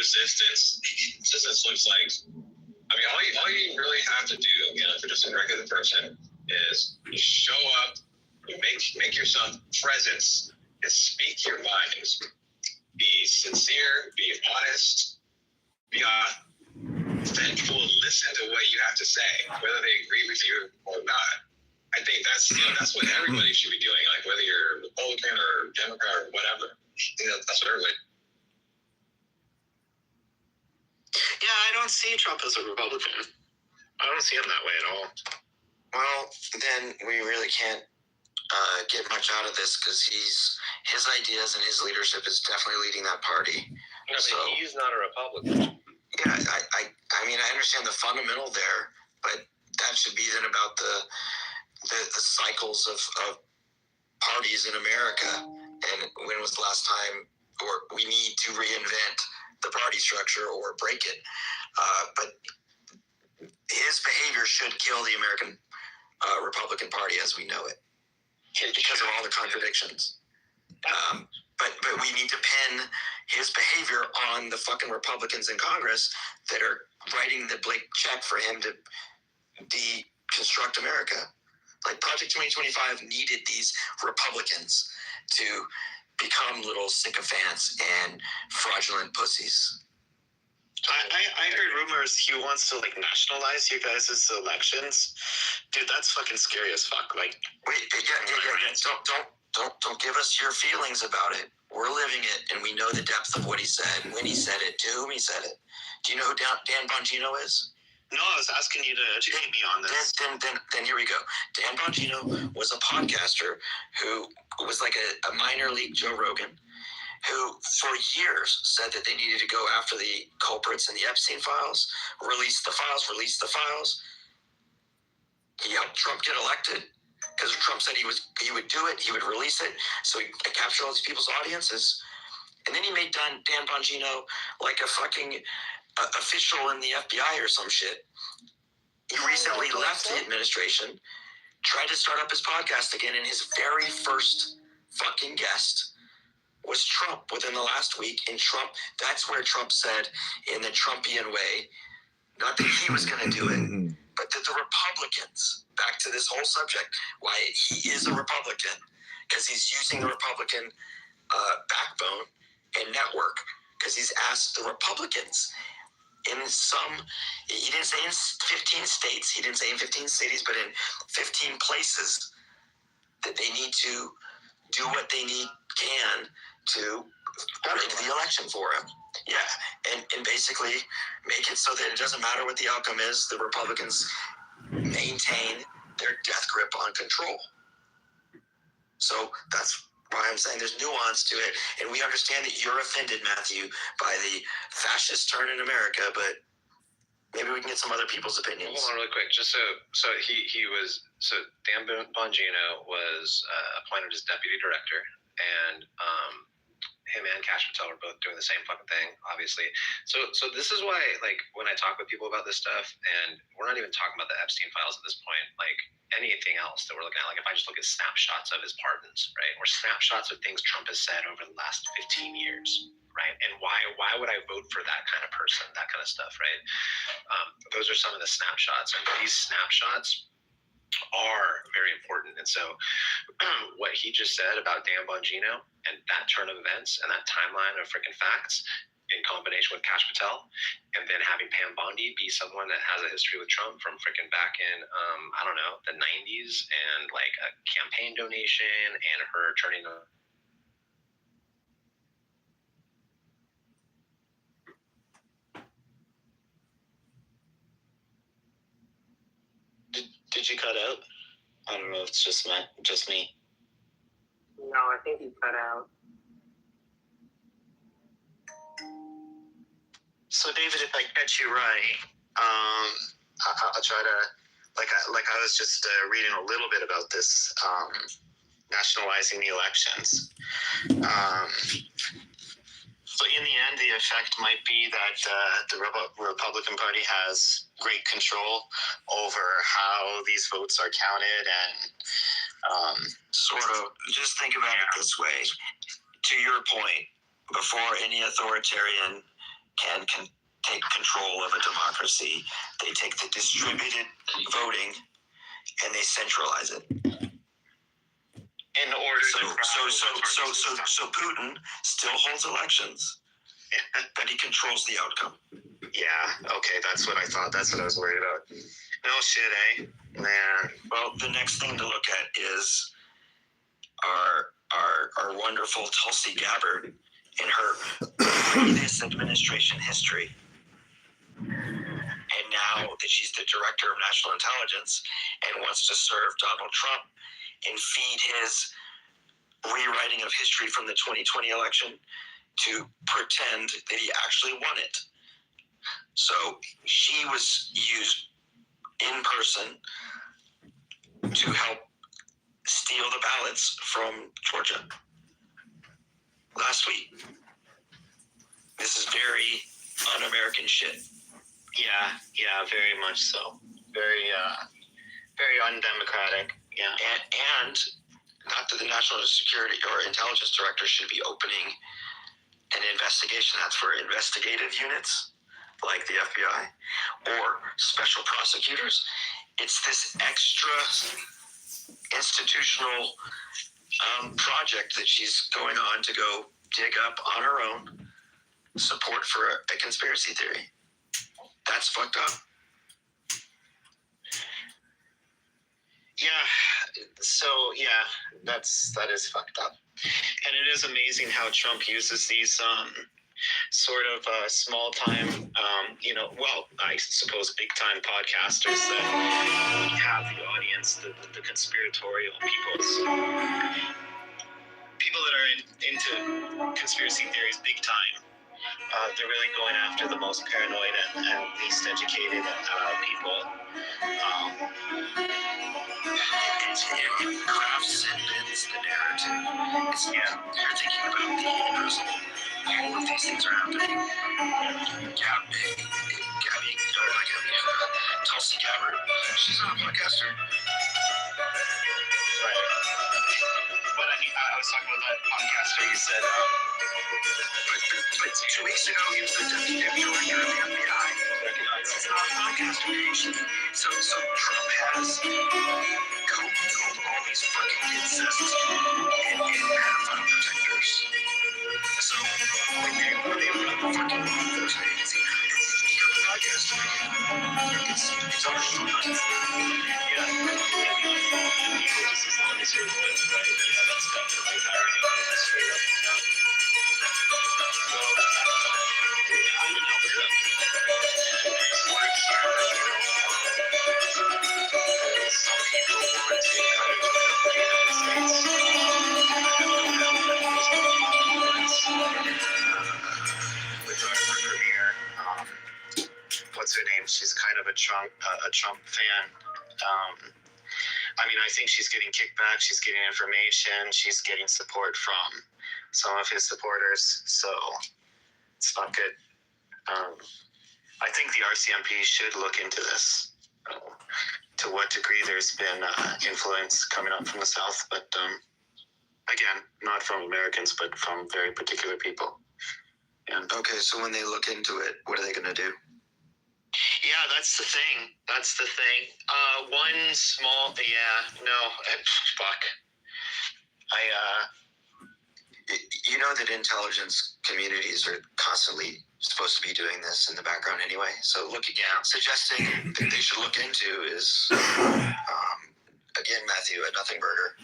resistance looks like. I mean, all you really have to do, again, if you're just a regular person, is you show up, you make yourself presence, and speak your minds. Be sincere, be honest, be vengeful, listen to what you have to say, whether they agree with you or not. I think that's what everybody should be doing, like whether you're Republican or Democrat or whatever. I think that's what everybody. Yeah, I don't see Trump as a Republican. I don't see him that way at all. Well, then we really can't get much out of this because his ideas and his leadership is definitely leading that party. No, so he's not a Republican. Yeah, I mean, I understand the fundamental there, but that should be then about the cycles of parties in America. And when was the last time, or we need to reinvent the party structure or break it. But his behavior should kill the American Republican Party as we know it because of all the contradictions. But we need to pin his behavior on the fucking Republicans in Congress that are writing the blank check for him to deconstruct America. Like Project 2025 needed these Republicans to become little sycophants and fraudulent pussies. I heard rumors he wants to like nationalize you guys' elections. Dude, that's fucking scary as fuck. Like, wait, yeah. Don't give us your feelings about it. We're living it, and we know the depth of what he said, when he said it, to whom he said it. Do you know who Dan Bongino is? No, I was asking you to educate me on this. Then here we go. Dan Bongino was a podcaster who was like a minor league Joe Rogan, who for years said that they needed to go after the culprits in the Epstein files, release the files. He helped Trump get elected because Trump said he would do it, he would release it, so he captured all these people's audiences. And then he made Dan Bongino like a fucking official in the FBI or some shit. He recently left the administration, tried to start up his podcast again, and his very first fucking guest was Trump within the last week. And Trump, that's where Trump said in the Trumpian way, not that he was going to do it, but that the Republicans, back to this whole subject, why he is a Republican, because he's using the Republican backbone and network, because he's asked the Republicans in he didn't say in 15 states, he didn't say in 15 cities, but in 15 places that they need to do what they can to rig the election for him. Yeah, and basically make it so that it doesn't matter what the outcome is, the Republicans maintain their death grip on control. So that's why I'm saying there's nuance to it, and we understand that you're offended, Matthew, by the fascist turn in America, but maybe we can get some other people's opinions. Hold on really quick. Just so Dan Bongino was appointed as deputy director, and him and Kash Patel are both doing the same fucking thing, obviously. So this is why, like, when I talk with people about this stuff, and we're not even talking about the Epstein files at this point, like anything else that we're looking at, like if I just look at snapshots of his pardons, right, or snapshots of things Trump has said over the last 15 years, right, and why would I vote for that kind of person, that kind of stuff, right? Those are some of the snapshots, and these snapshots are very important. And so what he just said about Dan Bongino and that turn of events and that timeline of freaking facts in combination with Kash Patel, and then having Pam Bondi be someone that has a history with Trump from freaking back in, I don't know, the 90s, and like a campaign donation and her turning Did you cut out? I don't know if it's just me. No, I think you cut out. So, David, if I catch you right, I'll try to, like I was just reading a little bit about this, nationalizing the elections. So in the end, the effect might be that the Republican Party has great control over how these votes are counted, and sort of just think about it this way. To your point, before any authoritarian can take control of a democracy. They take the distributed voting and they centralize it. In order So Putin still holds elections, but he controls the outcome. Yeah, okay, that's what I thought. That's what I was worried about. No shit, eh? Man. Well, the next thing to look at is our wonderful Tulsi Gabbard in her previous administration history. And now that she's the director of national intelligence and wants to serve Donald Trump and feed his rewriting of history from the 2020 election to pretend that he actually won it. So she was used in person to help steal the ballots from Georgia last week. This is very un-American shit. Yeah, very much so. Very undemocratic. Yeah. And not that the National Security or Intelligence Director should be opening an investigation. That's for investigative units like the FBI or special prosecutors. It's this extra institutional project that she's going on to go dig up on her own support for a conspiracy theory. That's fucked up. Yeah. So that is fucked up. And it is amazing how Trump uses these sort of small time, I suppose big time podcasters that have the audience, the conspiratorial people that are into conspiracy theories big time. They're really going after the most paranoid and least educated people. It crafts and bends the narrative. You're thinking about the invisible. All of these things are happening. Tulsi Gabbard, she's not a podcaster. Right. But I was talking about that podcaster you said. But 2 weeks ago, he was the deputy director of the FBI. It's not a podcaster. So Trump has co-built all these fucking incests and pedophile protectors. So when they run the fucking law enforcement agency, it's become a podcaster again. It's our fun. Yeah. Just as long as you're with, right? Yeah, that's definitely paranoid. Straight up. So, I'm in Alberta. Some people want to kind of join up with the United States. With our premier, what's her name? She's kind of a Trump fan. I think she's getting kickback. She's getting information. She's getting support from some of his supporters. So it's not good. I think the RCMP should look into this. To what degree there's been influence coming up from the South, but again, not from Americans, but from very particular people. And Okay, so when they look into it, what are they going to do? yeah, that's the thing. One small, fuck. You know that intelligence communities are constantly supposed to be doing this in the background anyway. So suggesting that they should look into is, again, Matthew, a nothing burger.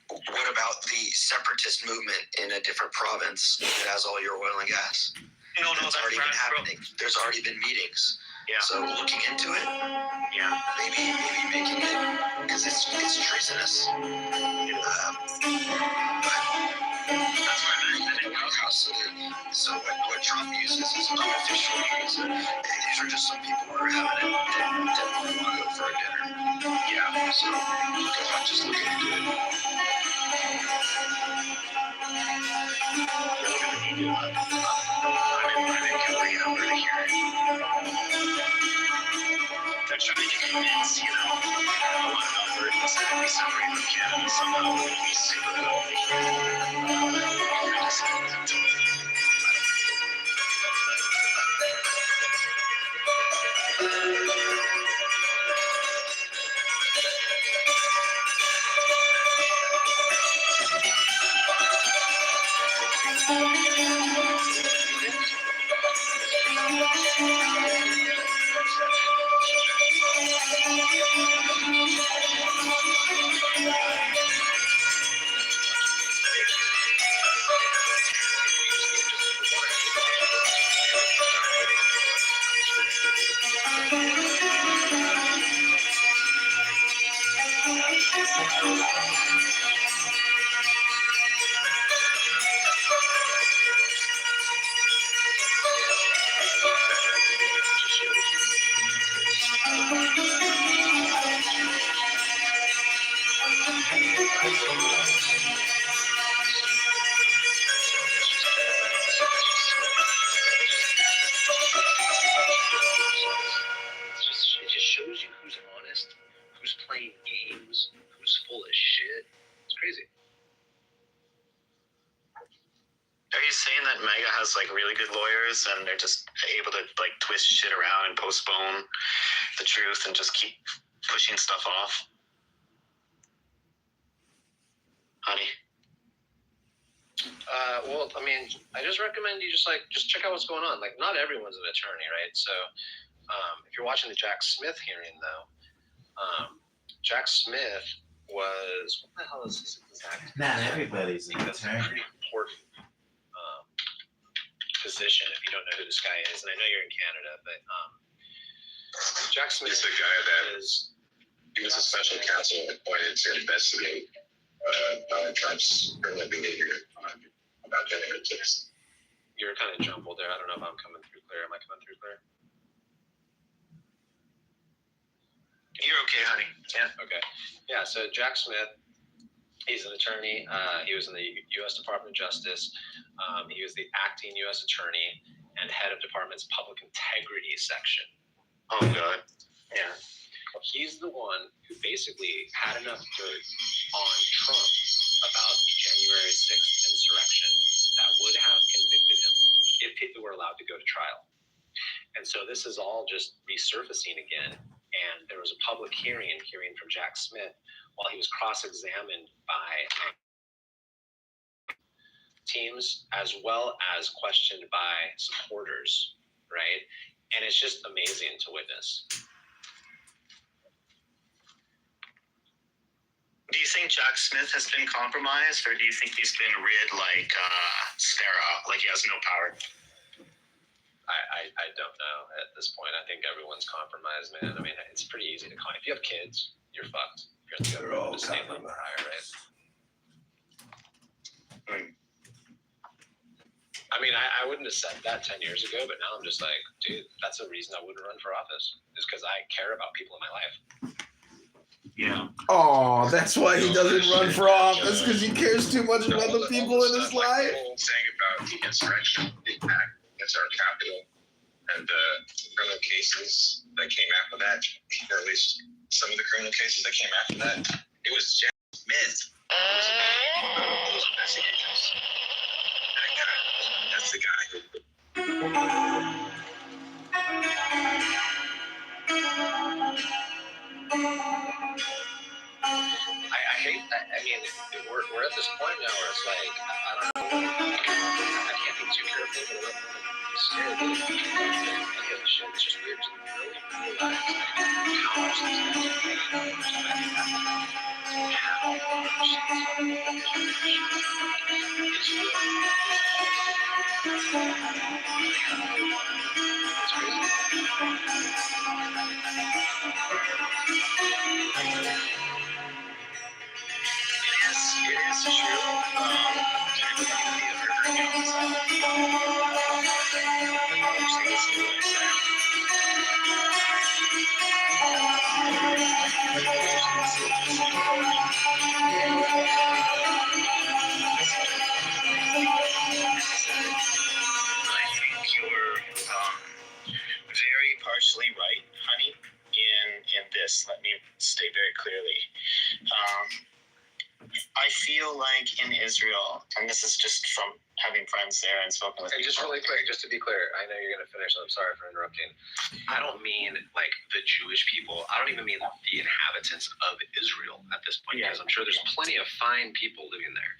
What about the separatist movement in a different province that has all your oil and gas? No, That's already been happening. There's already been meetings. Yeah. So looking into it, Yeah. maybe making it, because it's treasonous. That's why I'm in the White House. So what Trump uses is unofficial meetings. These are just some people who are having it and want to go for a dinner. Yeah, so because I'm just looking into it. They're trying to convince, a lot of Albertans that we separate from Canada somehow we're going to be super wealthy. It just shows you who's honest, who's playing games, who's full of shit. It's crazy. Are you saying that MAGA has like really good lawyers and they're just able to like twist shit around and postpone the truth and just keep pushing stuff off? Honey? Well, I mean, I just recommend you just check out what's going on. Like, not everyone's an attorney, right? So, if you're watching the Jack Smith hearing, though, Jack Smith was, what the hell is his exact? Not everybody's an That's a attorney. pretty important position if you don't know who this guy is. And I know you're in Canada, but Jack Smith He's the guy that is. he was a special counsel appointed to investigate Donald Trump's criminal behavior about gender politics. You were kind of jumbled there. I don't know if I'm coming through clear. Am I coming through clear? You're okay, honey. Yeah. Okay. Yeah, so Jack Smith, he's an attorney. He was in the U.S. Department of Justice. He was the acting U.S. attorney and head of department's public integrity section. Oh, God. Yeah. He's the one who basically had enough dirt on Trump about the January 6th insurrection that would have convicted him if it were allowed to go to trial. And so this is all just resurfacing again. And there was a public hearing from Jack Smith while he was cross-examined by teams as well as questioned by supporters, right? And it's just amazing to witness. Do you think Jack Smith has been compromised, or do you think he's been rid like Sarah, like he has no power? I don't know at this point. I think everyone's compromised, man. I mean, it's pretty easy to if you have kids, you're fucked. You're at the They're all government, the state level, right? I mean, I wouldn't have said that 10 years ago, but now I'm just like, dude, that's the reason I wouldn't run for office, is because I care about people in my life. Yeah. Oh, that's why he doesn't run for office, because he cares too much about the people in his life. The whole thing about the insurrection, the attack against our capital, and the criminal cases that came after that, or at least some of the criminal cases that came after that, it was Jack Smith who was leading those investigations. That's the guy who. I hate that. I mean, we're at this point now where it's like, I don't know. I can't be too careful, but I'm scared that any of the shit. It's just weird to really realize how much these guys are paying, how much It is very partially right, honey, in this. Let me state very clearly. I feel like in Israel, and this is just from having friends there and spoken with And people. just really quick, just to be clear, I know you're going to finish, and I'm sorry for interrupting. I don't mean like the Jewish people. I don't even mean the inhabitants of Israel at this point, because I'm sure there's plenty of fine people living there.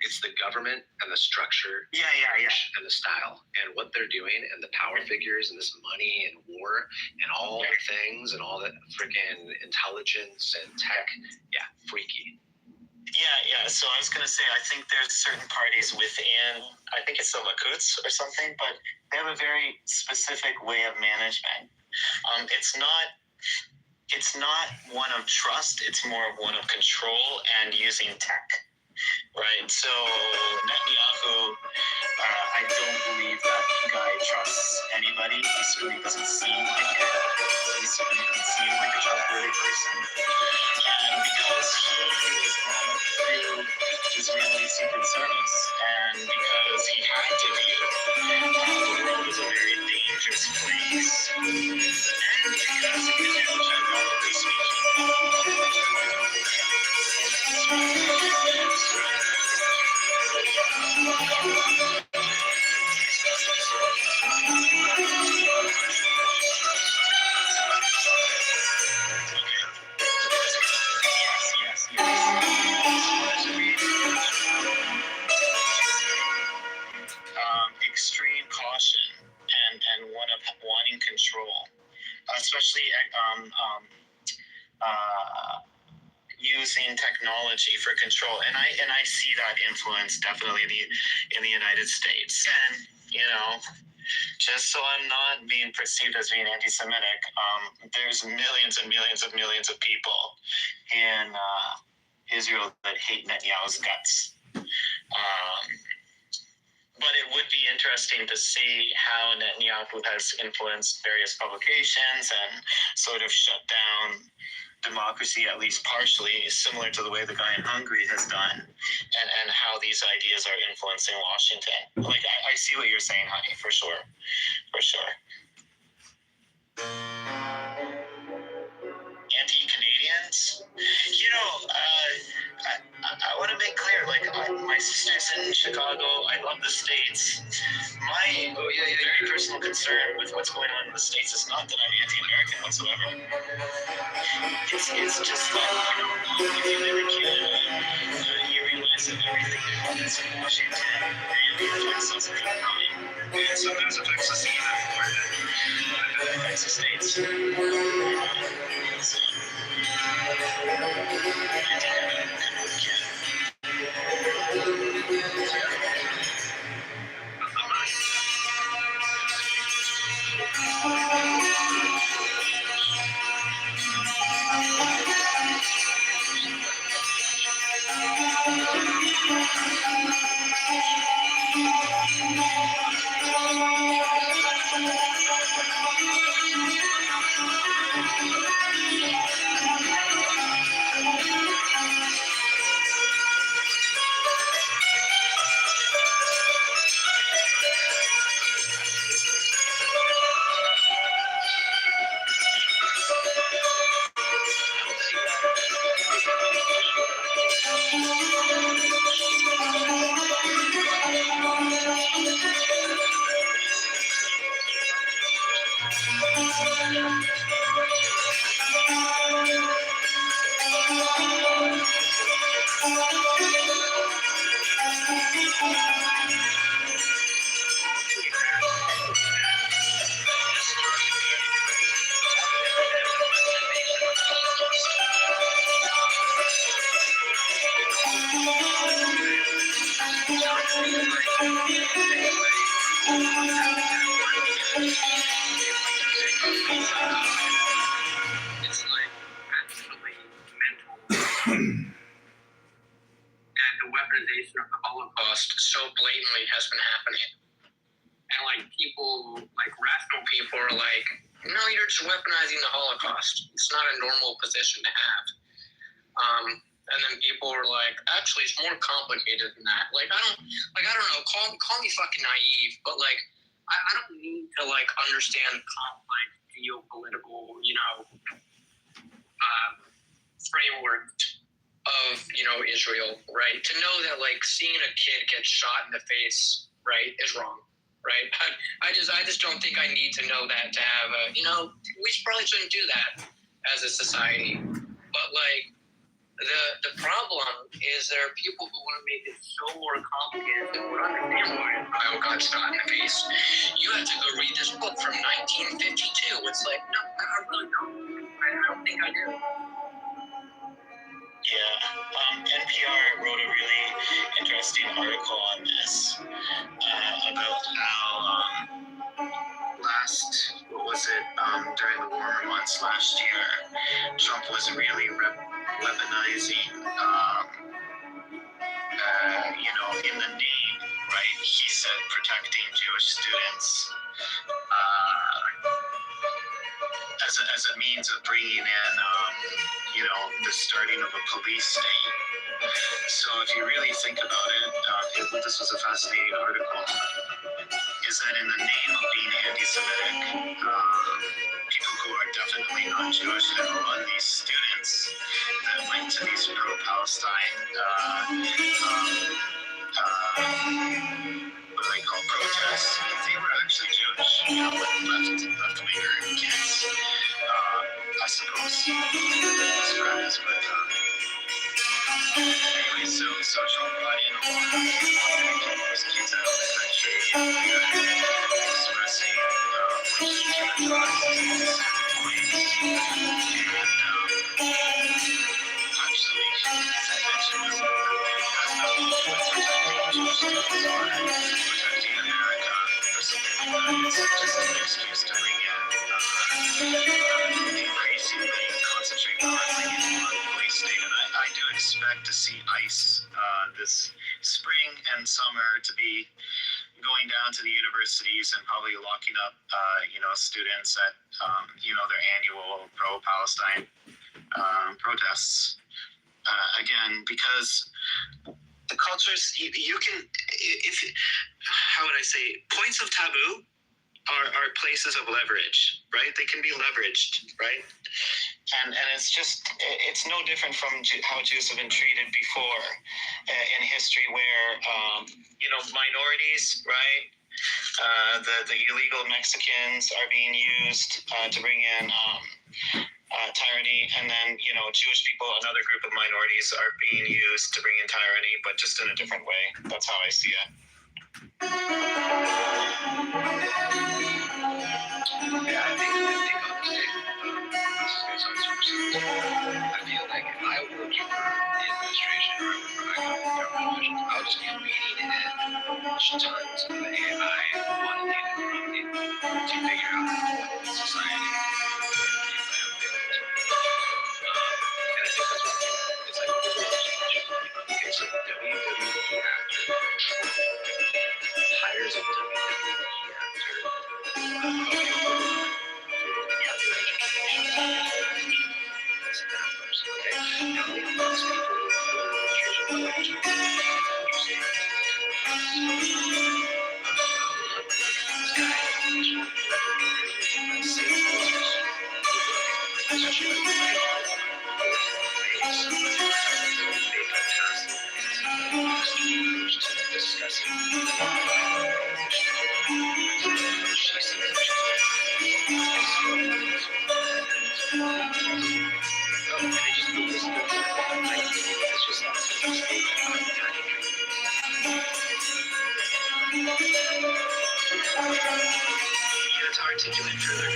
It's the government and the structure, and the style, and what they're doing, and the power figures, and this money and war, and all the things, and all the freaking intelligence and tech. Yeah, freaky. Yeah. So I was going to say, I think there's certain parties within, I think it's the Lakuts or something, but they have a very specific way of management. It's not it's not one of trust, it's more of one of control and using tech, right? So Netanyahu, I don't believe that guy trusts anybody. He certainly doesn't seem like it. He certainly doesn't seem like a trustworthy person. And because he was brought up through Israeli Secret Service, and because he had to view the world as a very dangerous place, and because he was geographically extreme caution and one of wanting control, especially using technology for control, and I see that influence definitely in the United States. And just so I'm not being perceived as being anti-Semitic, there's millions and millions of people in Israel that hate Netanyahu's guts. But it would be interesting to see how Netanyahu has influenced various publications and sort of shut down democracy, at least partially, similar to the way the guy in Hungary has done, and how these ideas are influencing Washington. Like, I see what you're saying, honey, for sure. For sure. Anti-Canadians? I want to make clear, like, my sister's in Chicago. I love the States. My very personal concern with what's going on in the States is not that I'm anti-American whatsoever. It's just that, if you live in Canada, you realize that everything that happens in Washington really affects us at that time. And sometimes affects us even more than it affects the States. So, It's like absolutely mental. And the weaponization of the Holocaust so blatantly has been happening. And like people, like rational people are like, no, you're just weaponizing the Holocaust. It's not a normal position to have. And then people are like, actually, it's more complicated than that. Like, I don't know, call me fucking naive, but like, I don't need to like understand complex geopolitical, framework of, Israel, right? To know that like seeing a kid get shot in the face, right, is wrong, right? I just don't think I need to know that to have we probably shouldn't do that as a society. But like, the problem is there are people who want to make it so more complicated than what understand why a child got shot in the face. You have to go read this book from 1952. It's like, no, I really don't. I don't think I do. Yeah, NPR wrote a really interesting article on this about how last what was it, during the warmer months last year, Trump was really weaponizing, in the name, right? He said protecting Jewish students as a means of bringing in, the starting of a police state. So if you really think about it, this was a fascinating article, is that in the name of being anti-Semitic, people who are definitely not Jewish that run these students that went to these pro-Palestine, what do they call protests, they were actually Jewish, left-winger kids, I suppose, spreads, but anyway, so Trump brought in a lot of those kids out of the country, expressing human rights in certain ways, and actually, his intention was has nothing to do with protecting Jewish students or protecting America or something like that. It's just an excuse to bring in, increasingly concentrate on bringing in a police state. And I do expect to see ICE this spring and summer to be going down to the universities and probably locking up, students at, their annual pro-Palestine protests. Again, because the cultures, you can, how would I say, points of taboo are places of leverage, right? They can be leveraged, right? And it's no different from how Jews have been treated before in history, where minorities, right? The illegal Mexicans are being used to bring in tyranny, and then Jewish people, another group of minorities, are being used to bring in tyranny, but just in a different way. That's how I see it. Yeah, I think honestly, this is going to sound super simple. I feel like if I were working for the administration or for government officials, I would just be feeding in tons of AI quantitative prompting to figure out what the society and I think that's what it's like. Okay, so WWE actor hires a WWE actor. That's that person, okay? Now we have those people who are it's articulate further and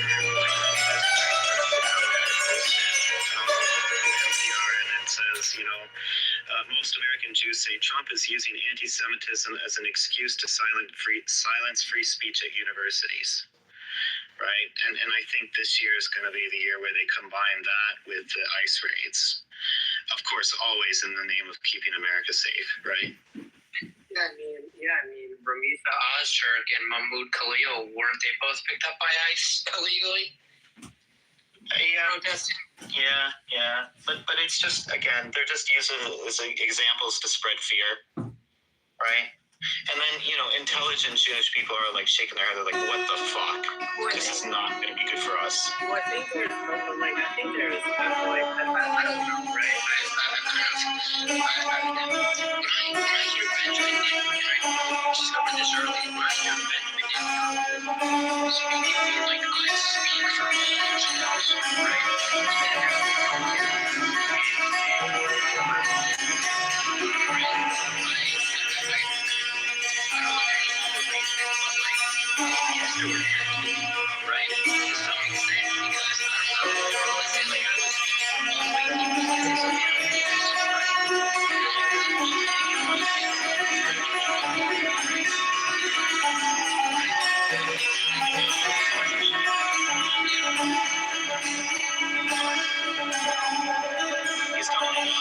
it says, most American Jews say Trump is using anti-Semitism as an excuse to silence free speech at universities. Right? And I think this year is going to be the year where they combine that with the ICE raids. Of course, always in the name of keeping America safe, right? Yeah, I mean, Ramita Ozturk and Mahmoud Khalil, weren't they both picked up by ICE illegally? Yeah. But it's just, again, they're just using as examples to spread fear, right? And then, intelligent Jewish people are like shaking their head. They're like, what the fuck? This is not going to be good for us. Well, I think there's kind of like, I don't know, right? When I hear Benjamin Netanyahu, I discovered this early, when I hear Benjamin Netanyahu speaking, like, I speak for Jews,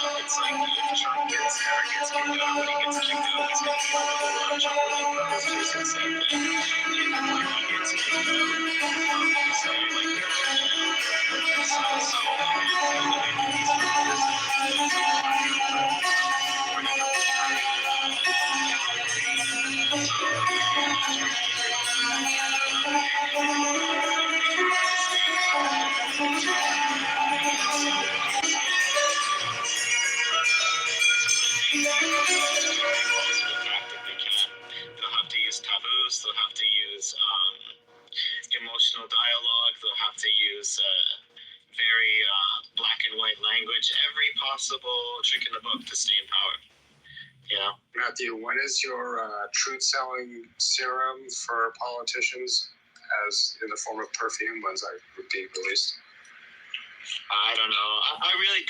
It's like if Trump gets kicked out, when he gets kicked out, he's going to be able to launch all the posts. Jason said that if he gets kicked out, he's saying like so the way that he's doing this is they'll have to use taboos, they'll have to use emotional dialogue, they'll have to use very black and white language, every possible trick in the book to stay in power. Yeah. Matthew, when is your truth-selling serum for politicians, as in the form of perfume, when's that be released? I don't know. I really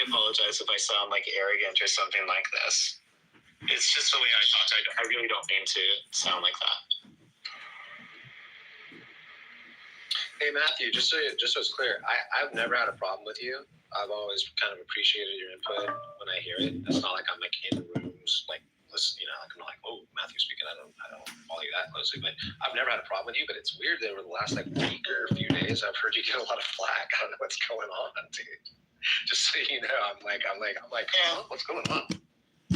apologize if I sound like arrogant or something like this. It's just the way I talk. I really don't mean to sound like that. Hey Matthew, just so it's clear, I've never had a problem with you. I've always kind of appreciated your input when I hear it. It's not like I'm like in rooms like listen, like I'm not like, oh, Matthew's speaking. I don't follow you that closely, but I've never had a problem with you. But it's weird that over the last like week or a few days, I've heard you get a lot of flack. I don't know what's going on, dude. Just so you know, I'm like, Yeah. what's going on?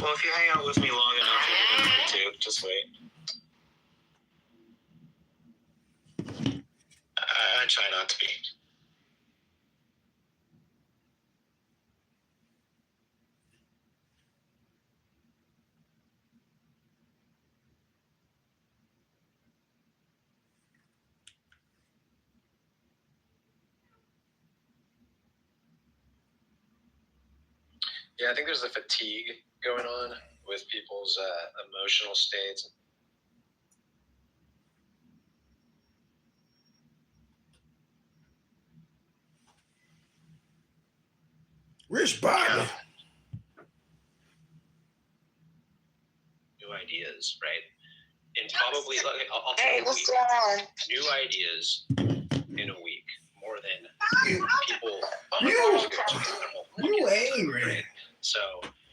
Well, if you hang out with me long enough, you're going to. Just wait. I try not to be. Yeah, I think there's a fatigue going on with people's emotional states. Rich Bobby. New ideas, right? And probably, I'll Hey, take a what's week. going on? New ideas in a week, more than people. You angry. Right? So, and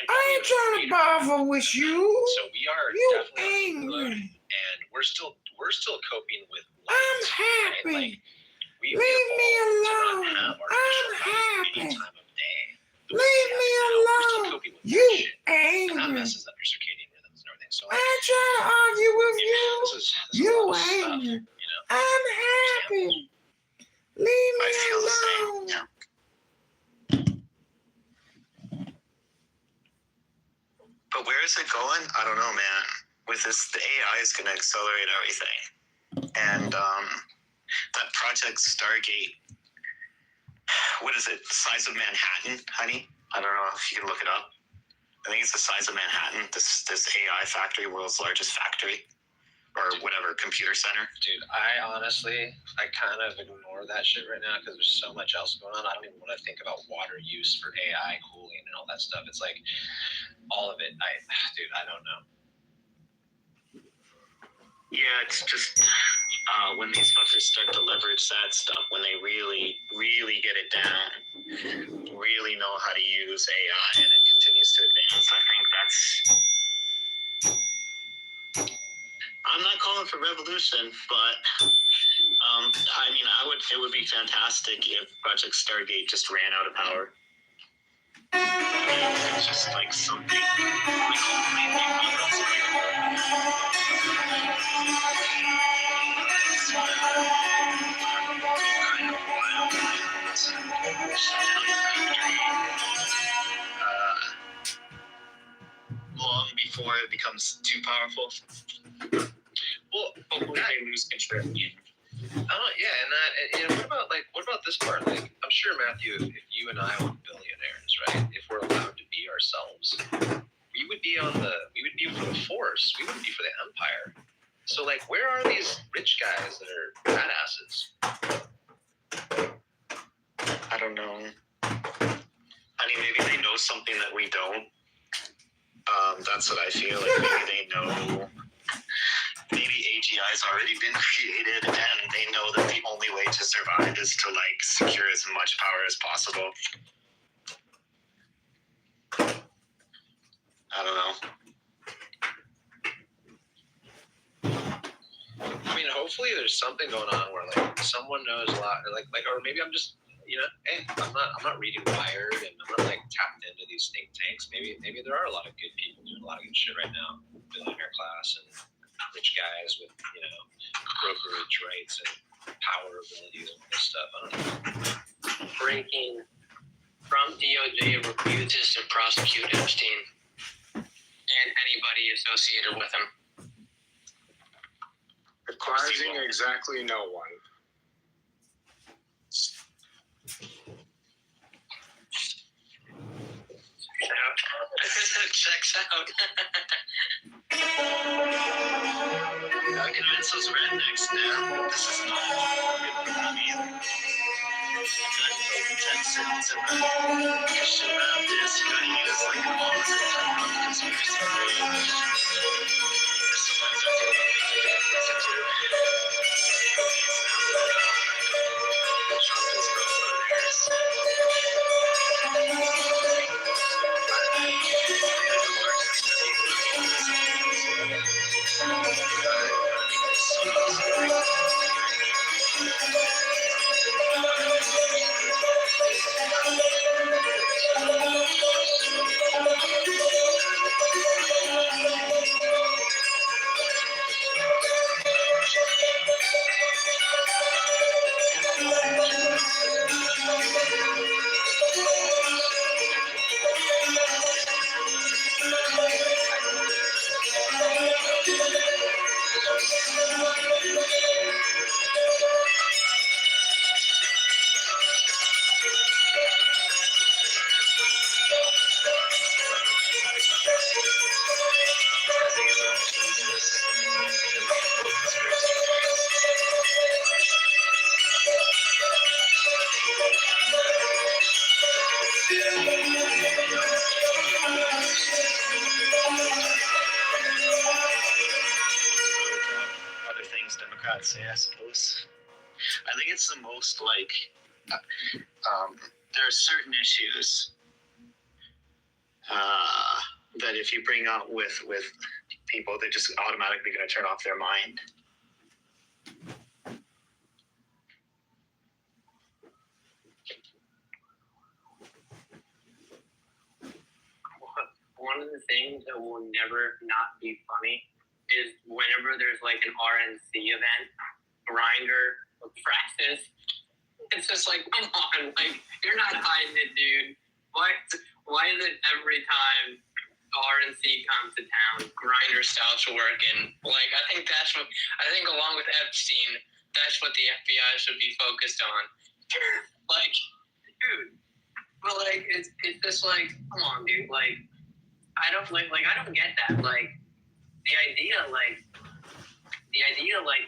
I ain't trying to bother with you. So we are You definitely angry. and we're still coping with life. I'm happy. Right? Like, Leave me alone. I'm happy. Leave me alone. You That angry. messes up your circadian rhythms and everything. So I ain't trying to argue with you. this is a You lot of stuff, angry. I'm happy. Leave me I feel the alone. same. But where is it going? I don't know, man. With this, the AI is going to accelerate everything. And that Project Stargate, what is it? The size of Manhattan, honey? I don't know if you can look it up. I think it's the size of Manhattan, this AI factory, world's largest factory, or whatever, computer center. Dude, I honestly kind of ignore that shit right now because there's so much else going on. I don't even want to think about water use for AI cooling and all that stuff. It's like all of it. I don't know. Yeah, it's just when these fuckers start to leverage that stuff, when they really, really get it down, really know how to use AI, and it continues to advance. I think that's. I'm not calling for revolution, but I mean, it would be fantastic if Project Stargate just ran out of power. It's just like something. Long before it becomes too powerful. Well, Before they lose control. What about this part? Like, I'm sure Matthew, if you and I were billionaires, right? If we're allowed to be ourselves, we would be for the force. We wouldn't be for the empire. So, like, where are these rich guys that are badasses? I don't know. I mean, maybe they know something that we don't. That's what I feel. Like maybe they know. Maybe AGI's already been created, and they know that the only way to survive is to like secure as much power as possible. I don't know. I mean, hopefully there's something going on where like someone knows a lot, or like, or maybe I'm just, hey, I'm not reading Wired, and I'm not like tapped into these think tanks. Maybe there are a lot of good people doing a lot of good shit right now, billionaire class and rich guys with brokerage rights and power abilities and all this stuff. I don't know. Breaking: Trump DOJ refuses to prosecute Epstein and anybody associated with him. Advising exactly no one. Checks out. I'll convince those rednecks now. This is not good for them either. It's a Christian Baptist. You gotta use like a positive type of conspiracy theory. Sometimes I feel like they listen to. Trump is one of theirs. Other things Democrats say, I suppose. I think it's the most like there are certain issues that if you bring up with people, they're just automatically going to turn off their mind. One of the things that will never not be funny is whenever there's like an RNC event, Grindr, or Praxis, it's just like, come on, like, you're not hiding it, dude. Why is it every time RNC comes to town, Grindr stops working? Like, I think along with Epstein, that's what the FBI should be focused on. Like, dude, but like, it's just like, come on, dude, like, I don't get that. Like, the idea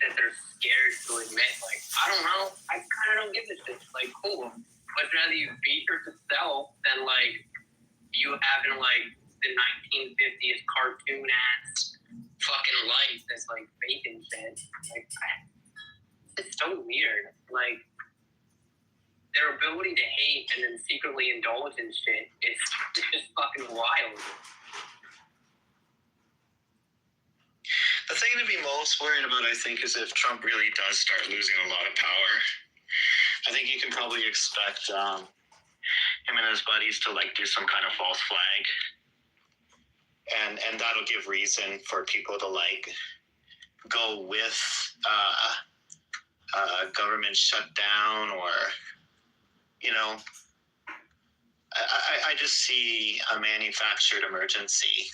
that they're scared to admit, like, I don't know, I kind of don't give a shit. Like, cool. But rather you beat yourself than, like, you having, like, the 1950s cartoon ass fucking life that's, like, fake and shit. Like, it's so weird. Like, their ability to hate and then secretly indulge in shit is just fucking wild. The thing to be most worried about, I think, is if Trump really does start losing a lot of power. I think you can probably expect him and his buddies to like do some kind of false flag, and that'll give reason for people to like go with government shutdown, or I just see a manufactured emergency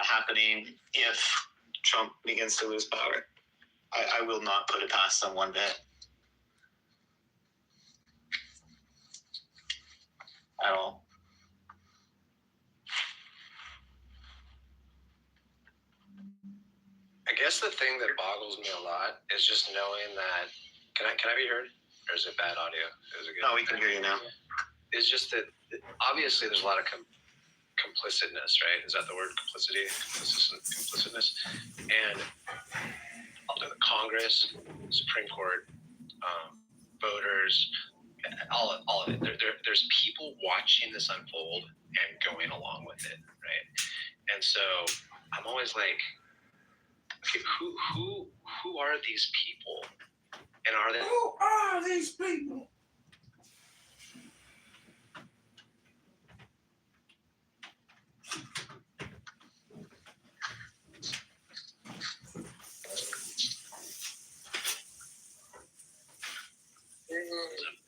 happening if Trump begins to lose power. I will not put it past them one bit. At all. I guess the thing that boggles me a lot is just knowing that. Can I be heard? Or is it bad audio? Is it good? No, we can hear you now. It's just that obviously there's a lot of complicitness, right? Is that the word? Complicity? Complicitness? And the Congress, Supreme Court, voters, all of it. There's people watching this unfold and going along with it, right? And so I'm always like, okay, who are these people? And are they? Who are these people?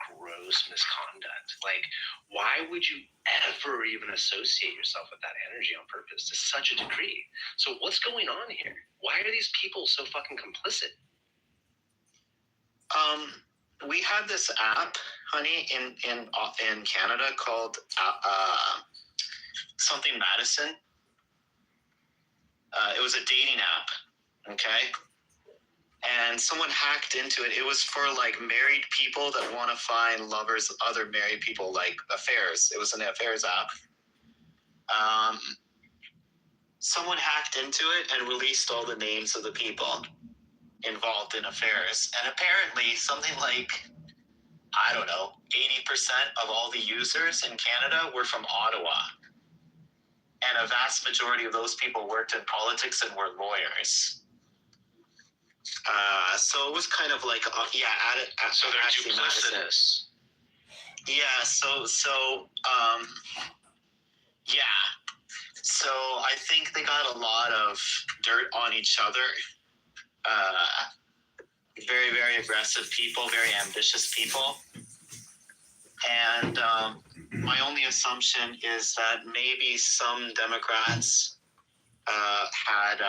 Gross misconduct. Like, why would you ever even associate yourself with that energy on purpose to such a degree? So what's going on here? Why are these people so fucking complicit? We had this app, honey, in Canada called something Madison. It was a dating app, okay? And someone hacked into it. It was for like married people that want to find lovers of other married people, like affairs. It was an affairs app. Someone hacked into it and released all the names of the people involved in affairs. And apparently something like, I don't know, 80% of all the users in Canada were from Ottawa. And a vast majority of those people worked in politics and were lawyers. So it was kind of like, So they're duplicitous. Yeah, so I think they got a lot of dirt on each other. Very, very aggressive people, very ambitious people. And my only assumption is that maybe some Democrats have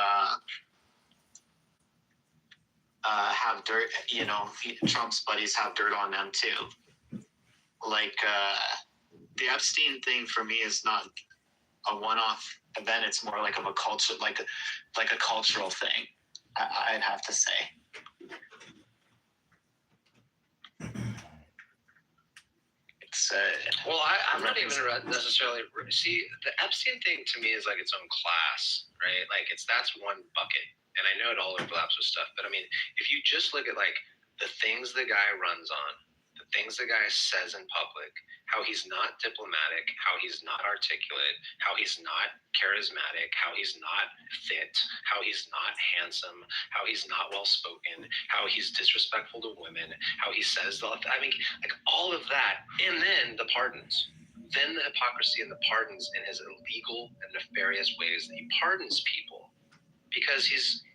dirt, Trump's buddies have dirt on them too. Like, the Epstein thing for me is not a one-off event. It's more like of a culture, like a cultural thing, I'd have to say. It's well, I'm not even necessarily see the Epstein thing to me is like its own class, right? Like that's one bucket, and I know it all overlaps with stuff. But I mean, if you just look at like the things the guy runs on, the things the guy says in public, how he's not diplomatic, how he's not articulate, how he's not charismatic, how he's not fit, how he's not handsome, how he's not well-spoken, how he's disrespectful to women, how he says I mean, like all of that, and then the pardons, then the hypocrisy and the pardons in his illegal and nefarious ways that he pardons people because he's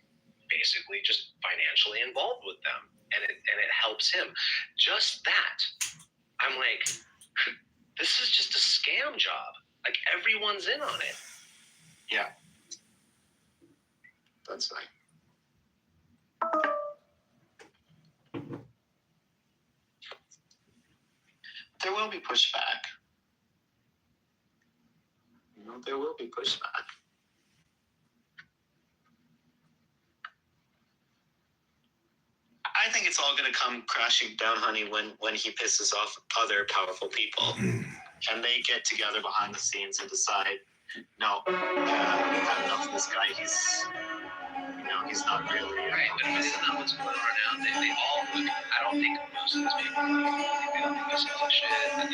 basically just financially involved with them, and it helps him. Just that, I'm like, this is just a scam job. Like everyone's in on it. Yeah, that's right. There will be pushback. There will be pushback. I think it's all going to come crashing down, honey, when he pisses off other powerful people, and they get together behind the scenes and decide, no, we've had enough of this guy. He's not really right. But isn't that what's going on now? They all look. I don't think most of these people they don't think this is shit. I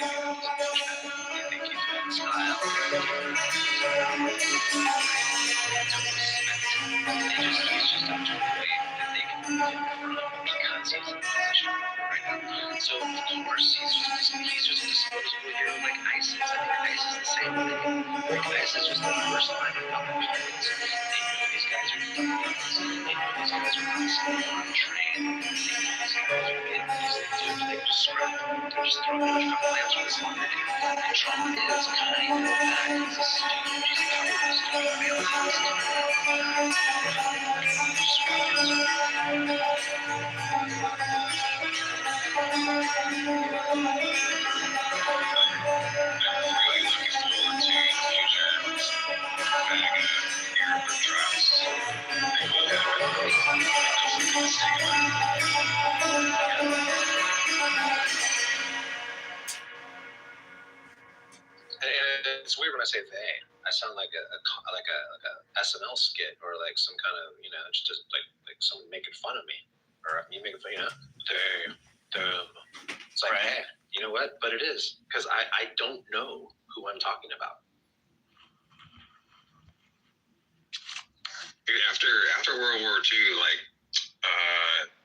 think he's in style. He's just a toy that they can put in front because he's in a position right now. So of course he's just a disposable hero like ISIS. I think ISIS is the same way. Like ISIS was the first line of fucking targets. They know these guys are guns. They know these guys are constantly untrained. They know these guys are they just scrap them. They're just throwing their fucking lands with this already. And Trump is kind of that. He's a stooge. He's kind of a stooge realist. And it's weird when I say they. I sound like a SNL skit or like some kind of just like someone making fun of me or you making fun, they, them. It's like, right. Hey, You know what? But it is, because I don't know who I'm talking about. After World War II, like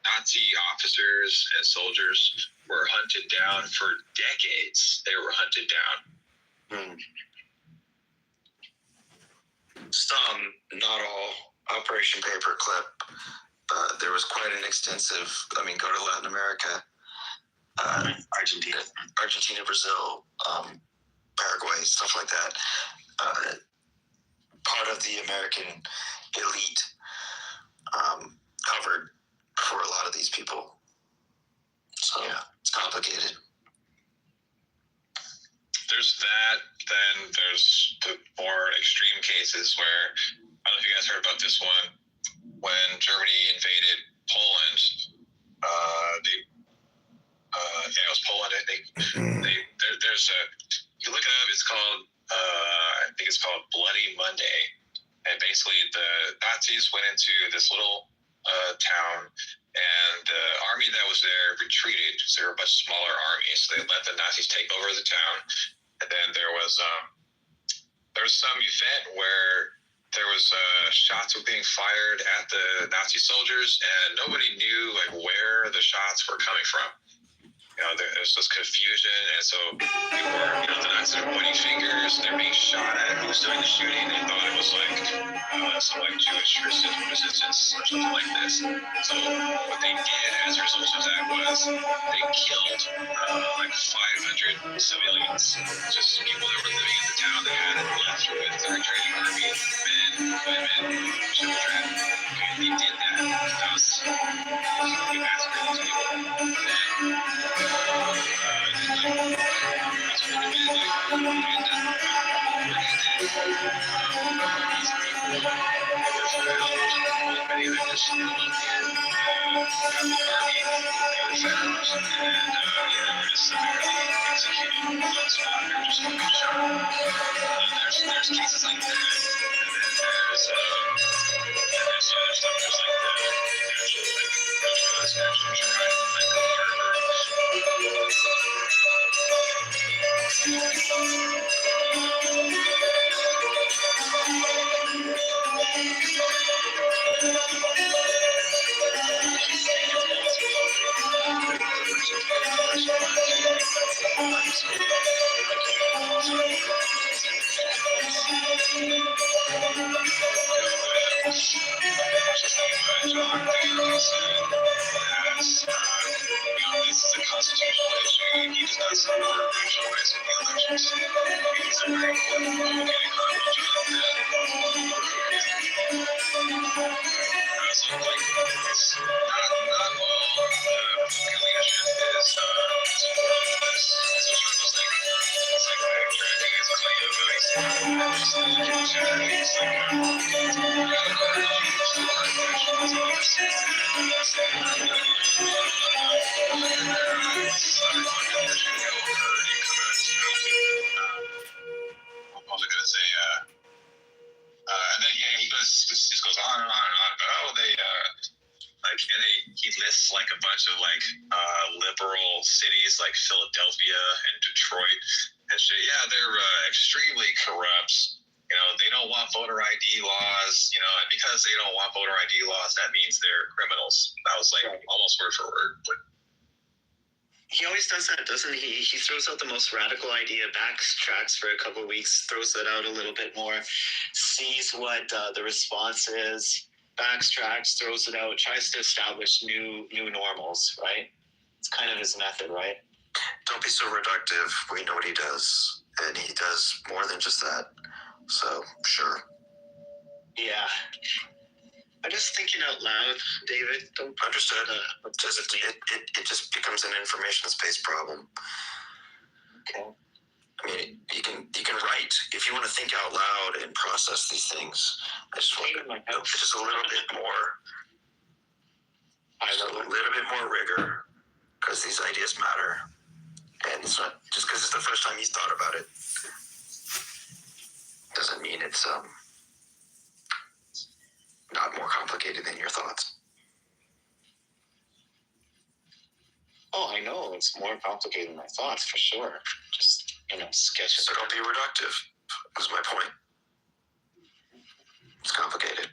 Nazi officers and soldiers were hunted down for decades. They were hunted down. Some, not all, Operation Paperclip. There was quite an extensive. I mean, go to Latin America, Argentina, Brazil, Paraguay, stuff like that. Part of the American elite covered for a lot of these people. So yeah, it's complicated. There's that. Then there's the more extreme cases where, I don't know if you guys heard about this one, when Germany invaded Poland. It was Poland, I think. There's a, you look it up, it's called, I think it's called Bloody Monday. And basically the Nazis went into this little town, and the army that was there retreated because they were a much smaller army. So they let the Nazis take over the town. And then there was some event where there was shots were being fired at the Nazi soldiers, and nobody knew like where the shots were coming from. You know, there's this confusion, and so people were, the Nazis were pointing fingers, and they're being shot at. Who's doing the shooting? They thought it was like some like Jewish resistance or something like this. So what they did as a result of that was they killed like 500 civilians, just people that were living in the town that hadn't left with the retreating army, men, women, children. Okay, they did that. That was they massacred these people. There's cases like that. There's other stuff. There's like the actual this is a constitutional issue. He does not support racial rights in the elections. He's a very important getting criminal job. So like it's not all the leadership is it's like backtracking. It's like what was I gonna say? And then he just goes on and on and on. But he lists like a bunch of like liberal cities like Philadelphia and Detroit and shit. Yeah, they're extremely corrupt. They don't want voter ID laws. And because they don't want voter ID laws, that means they're criminals. That was like almost word for word. But He always does that, doesn't he? He throws out the most radical idea, backtracks for a couple of weeks, throws it out a little bit more, sees what the response is, backtracks, throws it out, tries to establish new normals, right? It's kind of his method, right? Don't be so reductive. We know what he does, and he does more than just that. So, sure. Yeah. I'm just thinking out loud, David. Don't understood. It just becomes an information space problem. Okay. I mean, you can write if you want to think out loud and process these things. I just want just a little bit more. A little bit more rigor, because these ideas matter, and it's not just because it's the first time you thought about it. Doesn't mean it's not more complicated than your thoughts. Oh, I know. It's more complicated than I thought, for sure. Just, sketch it. So don't be reductive, is my point. It's complicated.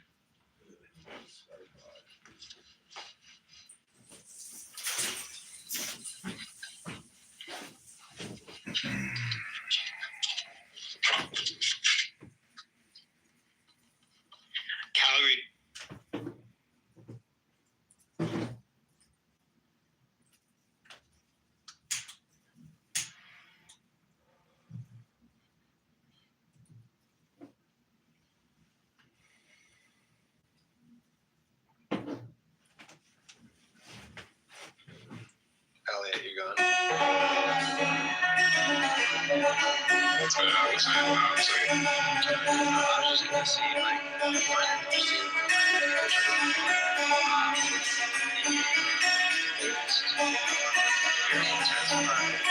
Calgary. Elliot, you gone? What's going on? What's going on? What's going on? I was just gonna see, like, if you find it interesting, very intensified,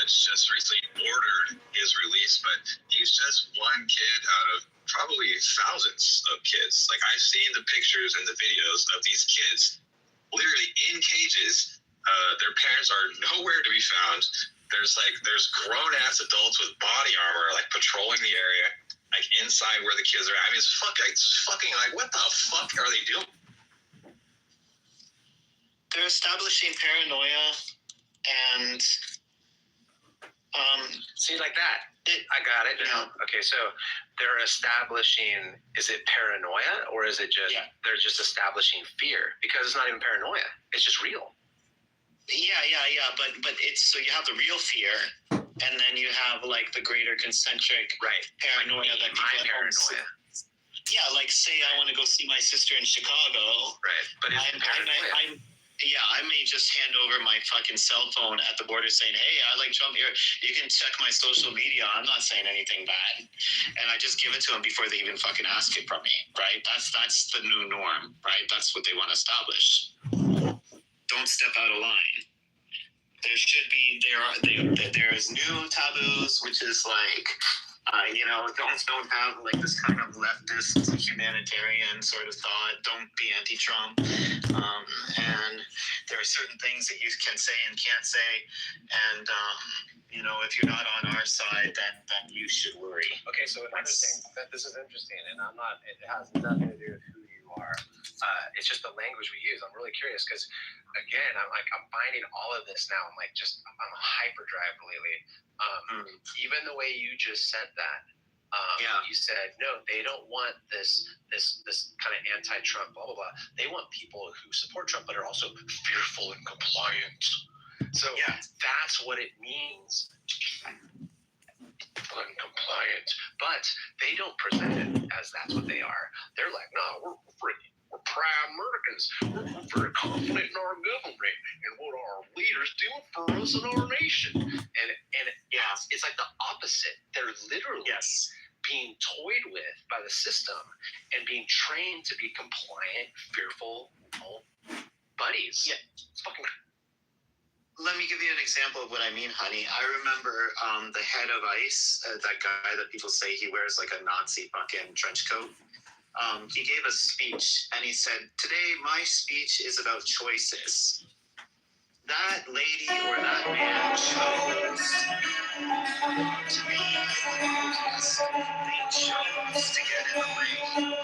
Just recently ordered his release, but he's just one kid out of probably thousands of kids. Like, I've seen the pictures and the videos of these kids literally in cages. Their parents are nowhere to be found. There's grown ass adults with body armor like patrolling the area, like inside where the kids are. I mean, it's fucking like, what the fuck are they doing? They're establishing paranoia and see, like that. I got it. Yeah. Okay, so they're establishing, is it paranoia or is it just, they're just establishing fear? Because it's not even paranoia. It's just real. Yeah. But it's, so you have the real fear, and then you have like the greater concentric paranoia that people my at home paranoia. Yeah, like say I want to go see my sister in Chicago. Right, but it's paranoia. yeah, I may just hand over my fucking cell phone at the border saying, hey, I like Trump here. You can check my social media. I'm not saying anything bad. And I just give it to them before they even fucking ask it from me, right? That's the new norm, right? That's what they want to establish. Don't step out of line. There should be, there's new taboos, which is like, don't have like this kind of leftist humanitarian sort of thought. Don't be anti-Trump. And there are certain things that you can say and can't say. And, if you're not on our side, then you should worry. Okay, so another thing, this is interesting, and it has nothing to do with who you are. It's just the language we use. I'm really curious because, again, I'm finding all of this now. I'm on a hyperdrive lately. Even the way you just said that, you said, no, they don't want this kind of anti-Trump, blah, blah, blah. They want people who support Trump but are also fearful and compliant. So that's what it means. Uncompliant, but they don't present it as that's what they are. They're like, no, we're proud Americans. We're very confident in our government and what our leaders do for us and our nation. And it's like the opposite. They're literally being toyed with by the system and being trained to be compliant, fearful, buddies. Yeah, it's fucking. Let me give you an example of what I mean, honey. I remember the head of ICE, that guy that people say he wears like a Nazi fucking trench coat. He gave a speech and he said, today my speech is about choices. That lady or that man chose to be yes, they chose to get in the way.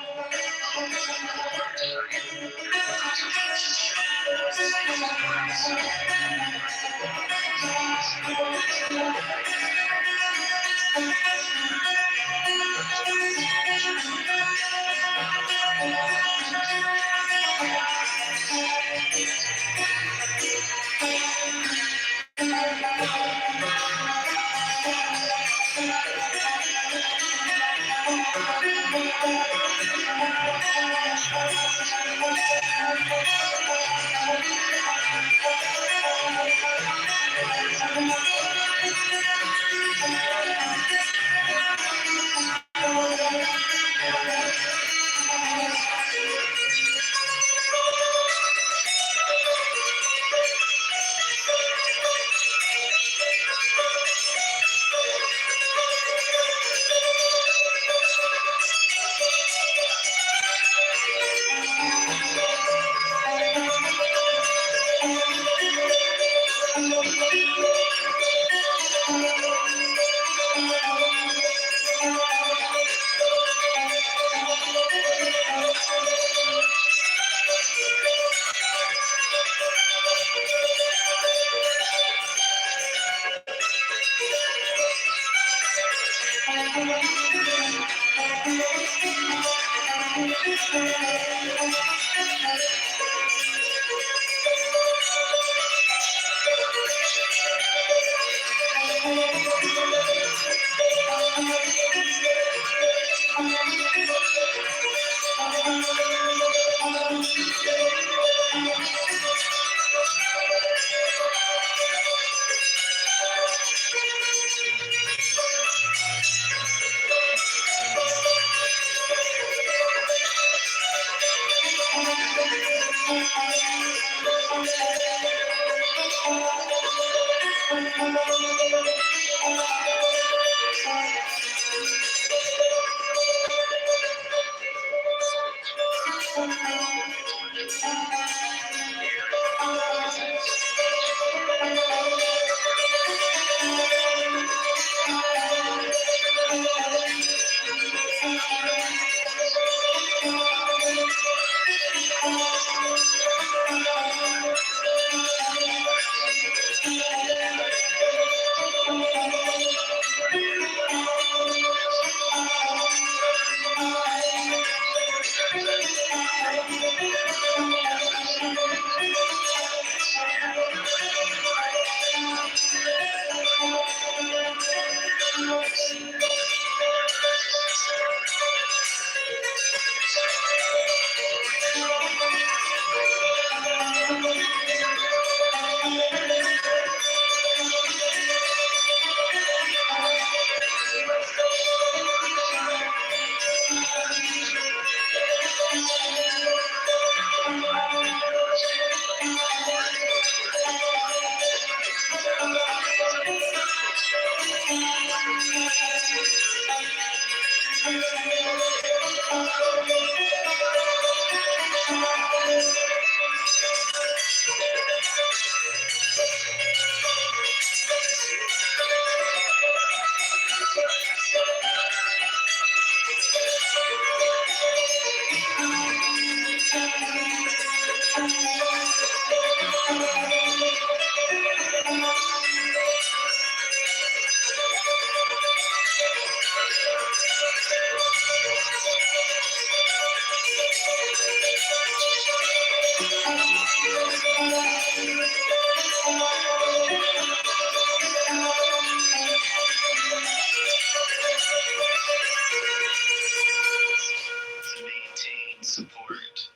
To maintain support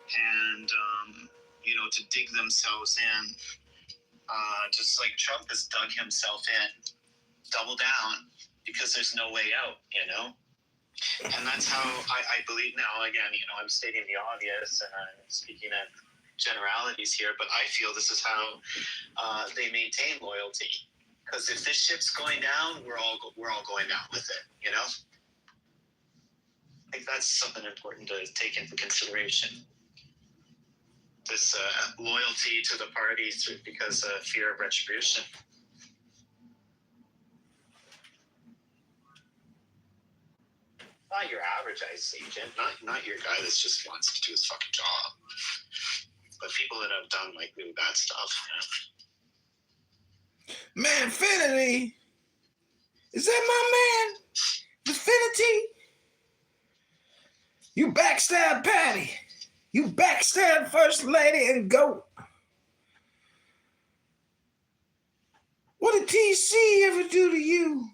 and to dig themselves in, just like Trump has dug himself in, double down because there's no way out, and that's how I believe now. Again, I'm stating the obvious and I'm speaking at generalities here, but I feel this is how they maintain loyalty. Because if this ship's going down, we're all going down with it. I think that's something important to take into consideration. This loyalty to the party because of fear of retribution. Not your average ICE agent, not your guy that just wants to do his fucking job, but people that have done like really bad stuff. Manfinity? Is that my man? Manfinity? You backstab Patty. You backstab First Lady and GOAT. What did TC ever do to you?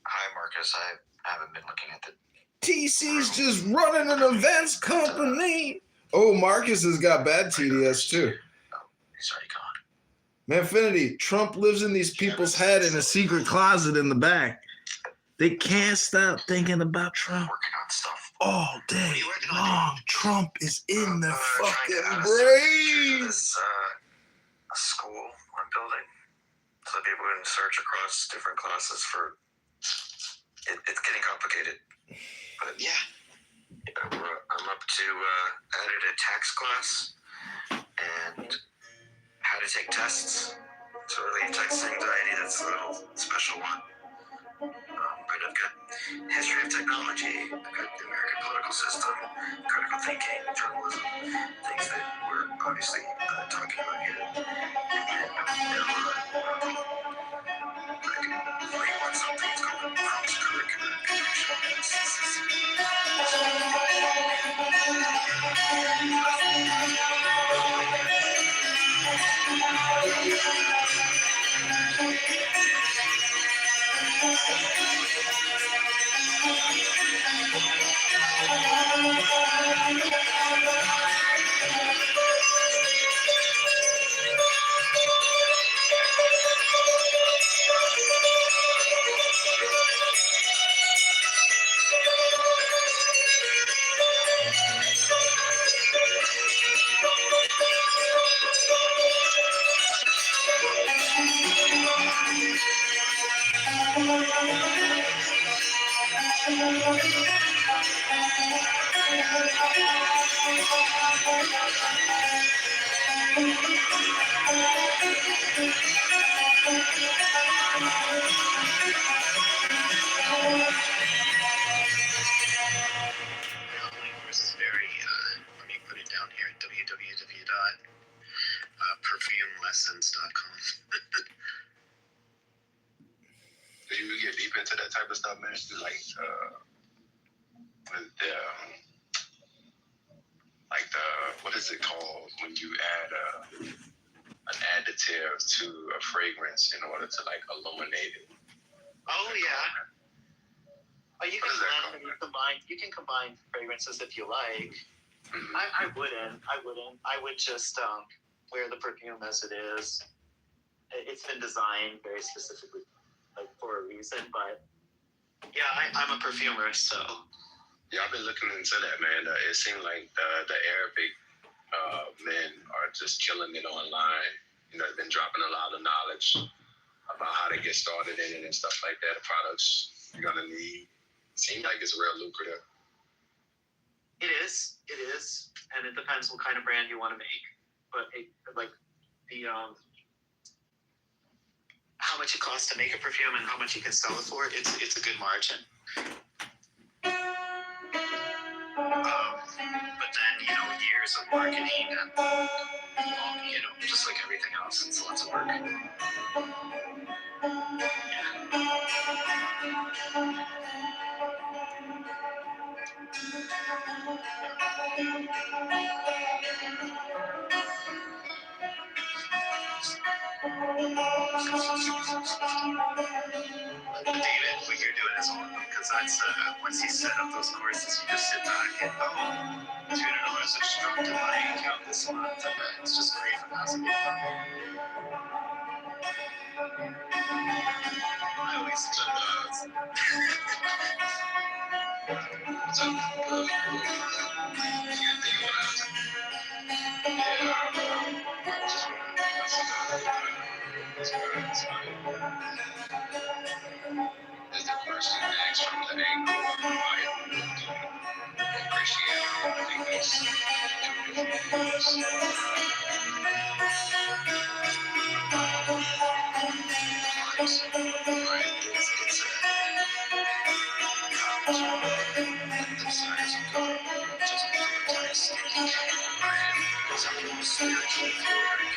Hi, Marcus. I haven't been looking at the. TC's just running an events company. Oh, Marcus has got bad TDS too. Oh, he's already gone. Manfinity, Trump lives in these people's head in a secret closet in the back. They can't stop thinking about Trump. Working on stuff. All day long. Trump is in their Trying to fucking add a brains. this school I'm building, so that people can search across different classes for. It's getting complicated, but Yeah. I'm up to added a tax class and how to take tests to relieve text anxiety. That's a little special one. But I've got history of technology, I've got the American political system, critical thinking, journalism, things that we're obviously talking about here. We want something that's called cross-curricular connection. This is very, let me put it down here, www.perfumelessons.com. Do you get deep into that type of stuff, man? Like, with the, what is it called when you add an additive to a fragrance in order to like illuminate it? Oh yeah. Oh, you What can is that blend and you can combine fragrances if you like. Mhm. I wouldn't. I would just wear the perfume as it is. It's been designed very specifically, like for a reason. But yeah, I'm a perfumer, so Yeah, I've been looking into that, man. It seemed like the Arabic men are just killing it online. They've been dropping a lot of knowledge about how to get started in it and stuff like that. The products you're gonna need. Seems like it's real lucrative. It is, and it depends what kind of brand you want to make. But how much it costs to make a perfume and how much you can sell it for, it's a good margin. But then years of marketing and just like everything else, it's lots of work. David, what you're doing is awesome because that's once you set up those courses, you just sit back and $200 have struck to my account this month, and it's just great for passing. I always Is the question next from the angle of why do you appreciate all the things two different things? Right? It's the size of God, just taste. Right? Some people spiritually feel very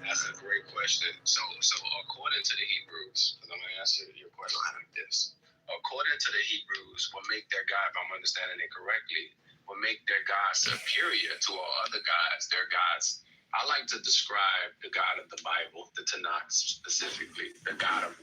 That's a great question. So according to the Hebrews, because I'm gonna answer your question like this. According to the Hebrews, what make their God, if I'm understanding it correctly, what make their God superior to all other gods, their gods. I like to describe the God of the Bible, the Tanakh specifically, the God of